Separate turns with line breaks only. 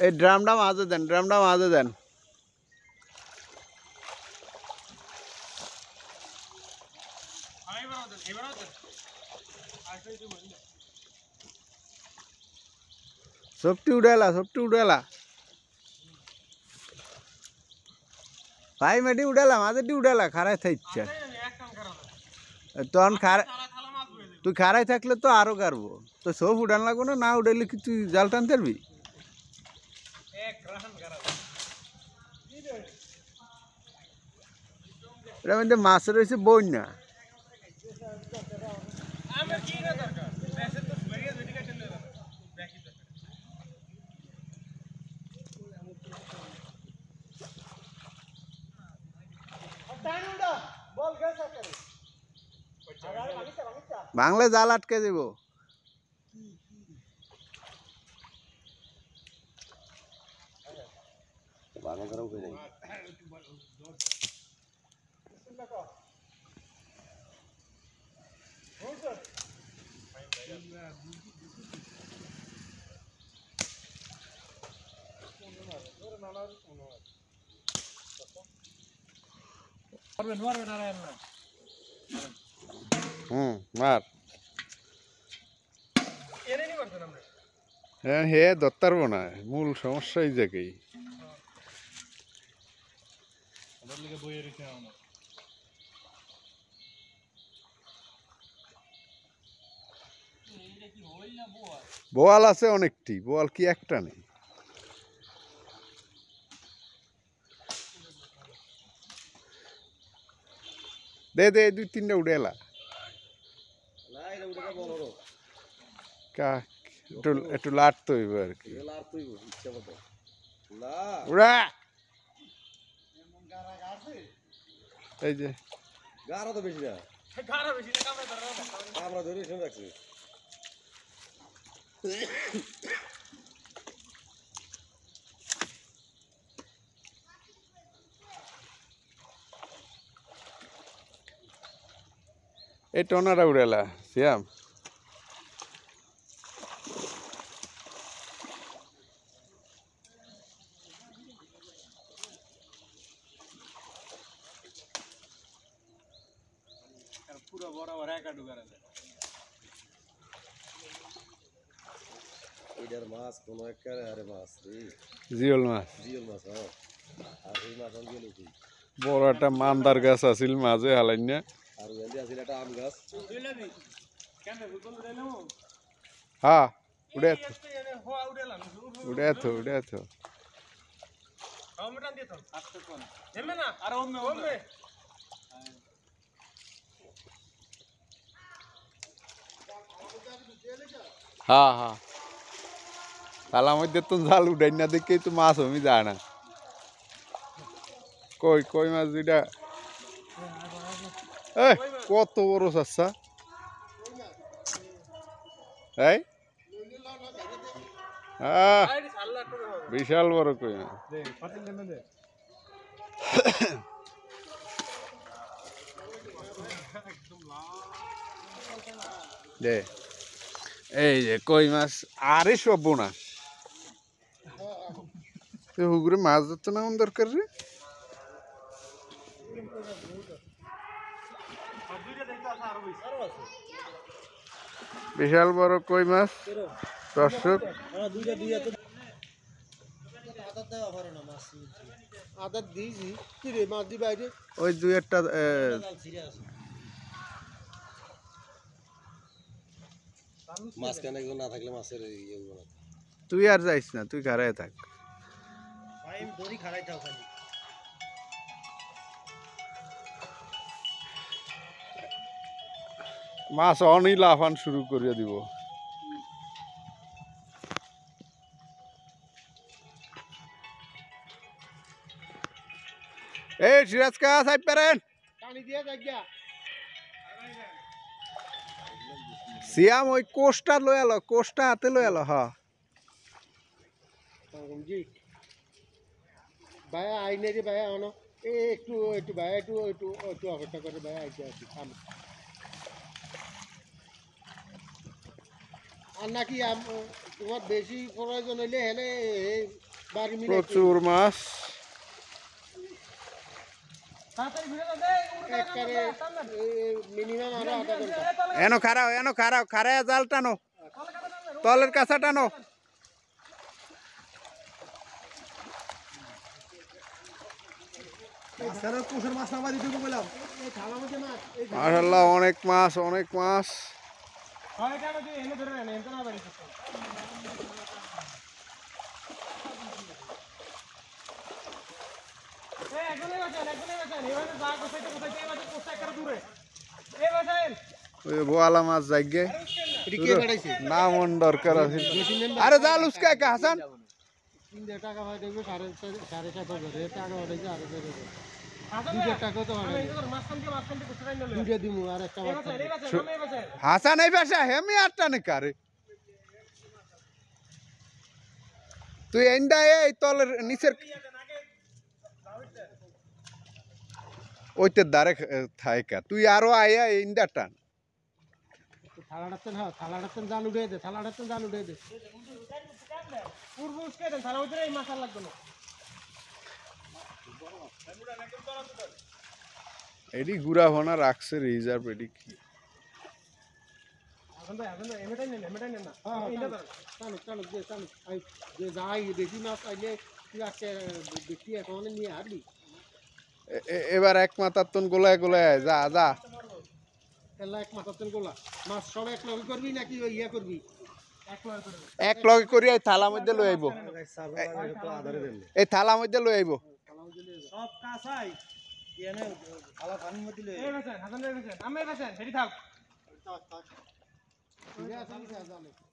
এই ড্রামটা মাঝে দেন, ড্রামটা মাঝে দেন। সবটি উড়ালা, সবটি উড়ালা। ভাই মেটি উড়ালা, মাঝেটি উড়ালা, খারাই থাকছে। তখন তুই খারাই থাকলে তো আরো গারবো। তো সব উড়ান লাগবো না, না উড়াইলে কি তুই জাল টানতে পারবি? এটার মধ্যে মাছ রয়েছে বন্যা। বাংলা জাল আটকে দেব। মার হ্যাঁ হে ধরতে পারবো না, মূল সমস্যা এই জায়গায়। বোয়াল আছে অনেকটি, বোয়াল কি একটা নেই। দে দে, দুই তিনটা উঠে এলা। একটু লাড়তে হইব আর কি। উড়া এই যে
গাড়া তো বেশি না, আমরা ধরে শুনে রাখছি।
এই টনারা উড়েলা সিয়াম।
পুরো বরাবর একা ঢুকারা যায়। এটার মাছ কোনো একটা আরে মাছ
জিওল মাছ,
জিওল মাছ। আর এই মাছ আমি গেলে কি
বড় একটা মান্দার গাছ আছিল মাঝে হালাই না।
আর ওই আছে একটা আম গাছ।
হ্যাঁ উড়ে উড়ে উড়ে হ্যাঁ হ্যাঁ তালার মধ্যে তো জাল উঠাই না দেখেই তো মাছ আমি যায় না। কই কই মাছ দুইটা, কত বড় চাচ্ছা। এই বিশাল বড় কই মাছ। দে এই যে কই মাছ, আরে সর্বনাশ। হুগুরে মাছ ধরতে না আমার দরকার রে। বিশাল বড় কই মাছ দর্শক। ওই দুই একটা
মাঝখানে না থাকলে মাছের
তুই আর যাইস না, তুই খারায় থাক। মাছ অনেক লাফান শুরু করিয়া দিব। এই সিরাজ কা সাইড পারেন সিয়াম, ওই কোষটা লই আলো, কোষটা হাতে লই আলো। হ্যাঁ
ভাইয়া আইনে রে ভাইয়া আনো একটু একটু ভাইয়া একটু একটু একটু অপেক্ষা করে ভাইয়া আইতে আসি। আর নাকি তোমার বেশি প্রয়োজন হইলে হেলে বাড়ি মিলে
প্রচুর মাছ
মিনিমাম আরো আধা ঘন্টা
এনো খারাও জাল টানো তলের কাছা টানো মাশাআল্লাহ অনেক মাছ ওই বোয়ালা মাছ জাগে না মন দরকার আছে আরে জাল উস্কা হাসান
3 টাকা হয় দেখবে 7.5 টাকা হয় দেখবে আর 2 টাকা তো হয় দুটো দিমু আর একটা
হাসান এই পাশে হেমি আটটা নে কারে তুই এন্ডা এই তলের নিচের ওইতে দারে থাইকা তুই আরো আয়া ইন্ডা টান
থালাটাতেন জাল উঠে দে জাল উঠে দে পূর্ব উস্কে দেন থালা উঠে এই মাছ আর লাগবে না
এডি গুড়া হোনা রাখছে রিজার্ভ এডি কি এবার এক মাথার তন গোলায় যা যা
এক মাথার গোলা মাছ সব এক লগে করবি নাকি ইয়া করবি
এক লগে করি এই থালা মধ্যে লই আইব এই থালা মধ্যে লই আইব
সব কাঁচাই এনে থালা পানির মধ্যে লই এই হাসান ভাই আমি সেটি থাক ঠিক আছে